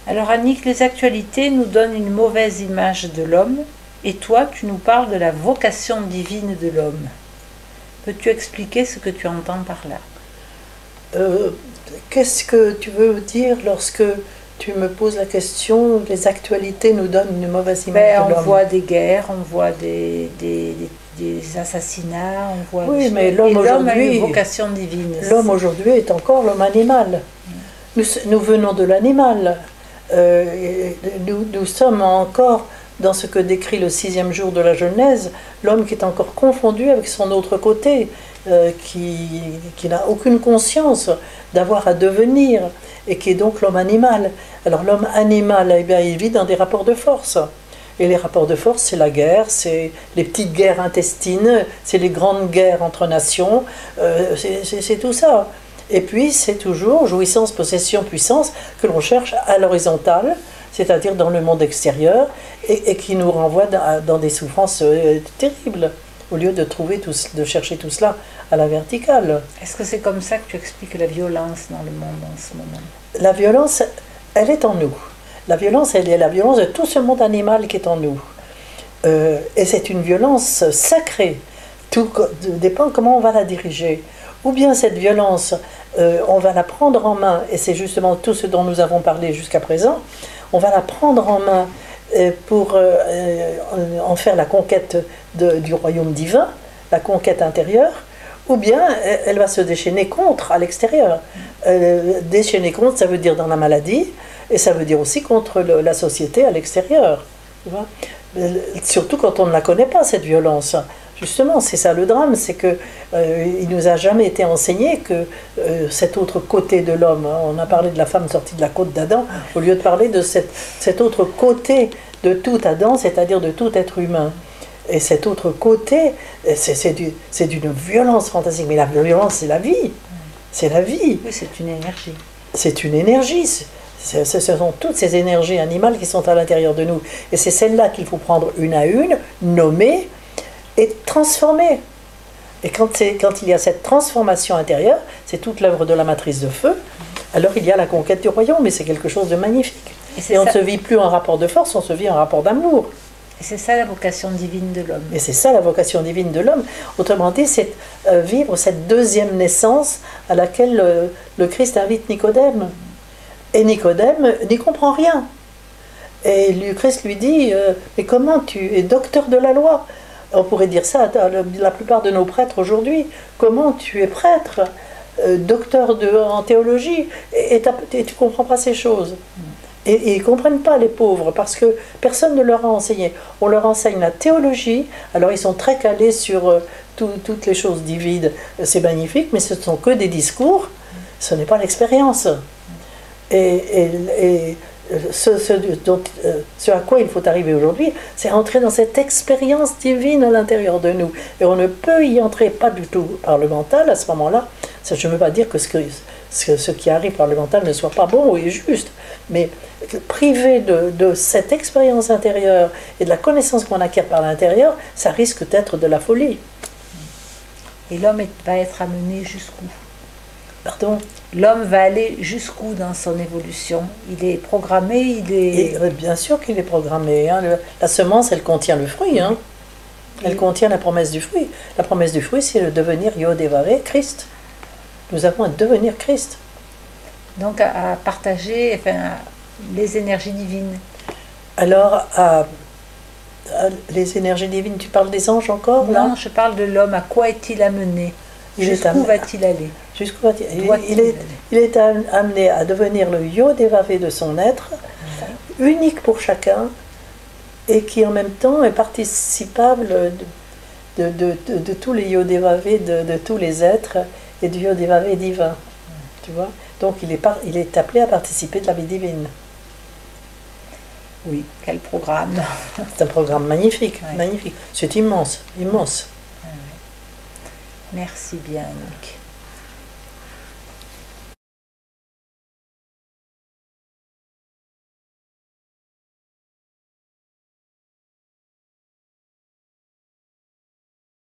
Alors Annick, les actualités nous donnent une mauvaise image de l'homme, et toi, tu nous parles de la vocation divine de l'homme. Peux-tu expliquer ce que tu entends par là? Qu'est-ce que tu veux dire lorsque tu me poses la question, les actualités nous donnent une mauvaise image de l'homme? On voit des guerres, on voit des assassinats, on voit... Oui, mais l'homme aujourd'hui... a une vocation divine. L'homme aujourd'hui est encore l'homme animal. Nous venons de l'animal. Nous sommes encore dans ce que décrit le 6e jour de la Genèse, l'homme qui est encore confondu avec son autre côté, qui n'a aucune conscience d'avoir à devenir, et qui est donc l'homme animal. Alors l'homme animal, eh bien, il vit dans des rapports de force. Et les rapports de force, c'est la guerre, c'est les petites guerres intestines, c'est les grandes guerres entre nations, c'est tout ça. Et puis c'est toujours jouissance, possession, puissance que l'on cherche à l'horizontale, c'est-à-dire dans le monde extérieur, et qui nous renvoie dans des souffrances terribles, au lieu de chercher tout cela à la verticale. Est-ce que c'est comme ça que tu expliques la violence dans le monde en ce moment? La violence, elle est en nous. La violence, elle est la violence de tout ce monde animal qui est en nous. Et c'est une violence sacrée. Tout dépend comment on va la diriger. Ou bien cette violence, on va la prendre en main, et c'est justement tout ce dont nous avons parlé jusqu'à présent, on va la prendre en main pour en faire la conquête du royaume divin, la conquête intérieure, ou bien elle va se déchaîner contre à l'extérieur. Déchaîner contre, ça veut dire dans la maladie, et ça veut dire aussi contre la société à l'extérieur. Surtout quand on ne la connaît pas, cette violence. Justement, c'est ça le drame, c'est que il nous a jamais été enseigné que cet autre côté de l'homme, hein, on a parlé de la femme sortie de la côte d'Adam, au lieu de parler de cet autre côté de tout Adam, c'est-à-dire de tout être humain. Et cet autre côté, c'est d'une violence fantastique, mais la violence, c'est la vie. C'est la vie. Oui, c'est une énergie. C'est une énergie. Ce sont toutes ces énergies animales qui sont à l'intérieur de nous. Et c'est celles-là qu'il faut prendre une à une, nommer et transformer. Et quand il y a cette transformation intérieure, c'est toute l'œuvre de la matrice de feu, alors il y a la conquête du royaume, et c'est quelque chose de magnifique. Et on ne se vit plus en rapport de force, on se vit en rapport d'amour. Et c'est ça la vocation divine de l'homme. Et c'est ça la vocation divine de l'homme. Autrement dit, c'est vivre cette deuxième naissance à laquelle le Christ invite Nicodème. Et Nicodème n'y comprend rien. Et le Christ lui dit, mais comment tu es docteur de la loi? On pourrait dire ça à la plupart de nos prêtres aujourd'hui. Comment tu es prêtre, docteur en théologie, et tu ne comprends pas ces choses? Et ils ne comprennent pas, les pauvres, parce que personne ne leur a enseigné. On leur enseigne la théologie, alors ils sont très calés sur toutes les choses divines. C'est magnifique, mais ce ne sont que des discours, ce n'est pas l'expérience. Et ce à quoi il faut arriver aujourd'hui, c'est entrer dans cette expérience divine à l'intérieur de nous. Et on ne peut y entrer pas du tout par le mental à ce moment-là. Je ne veux pas dire que ce qui arrive par le mental ne soit pas bon et juste, mais privé de cette expérience intérieure et de la connaissance qu'on acquiert par l'intérieur, ça risque d'être de la folie. Et l'homme va être amené jusqu'où? Pardon? L'homme va aller jusqu'où dans son évolution? Il est programmé, Et, bien sûr qu'il est programmé. Hein. La semence, elle contient le fruit. Hein. Elle contient la promesse du fruit. La promesse du fruit, c'est le devenir Yod-Hé-Vav-Hé, Christ. Nous avons à devenir Christ. Donc à partager les énergies divines. Alors, les énergies divines, tu parles des anges encore? Non, je parle de l'homme. À quoi est-il amené? Jusqu'où va-t-il aller? Il est amené à devenir le Yod-Hé-Vav-Hé de son être, unique pour chacun, et qui en même temps est participable de tous les Yod-Hé-Vav-Hé, de tous les êtres, et du Yod-Hé-Vav-Hé divin. Tu vois? Donc il est appelé à participer de la vie divine. Oui, quel programme! C'est un programme magnifique, magnifique. C'est immense, immense. Merci bien, Annick.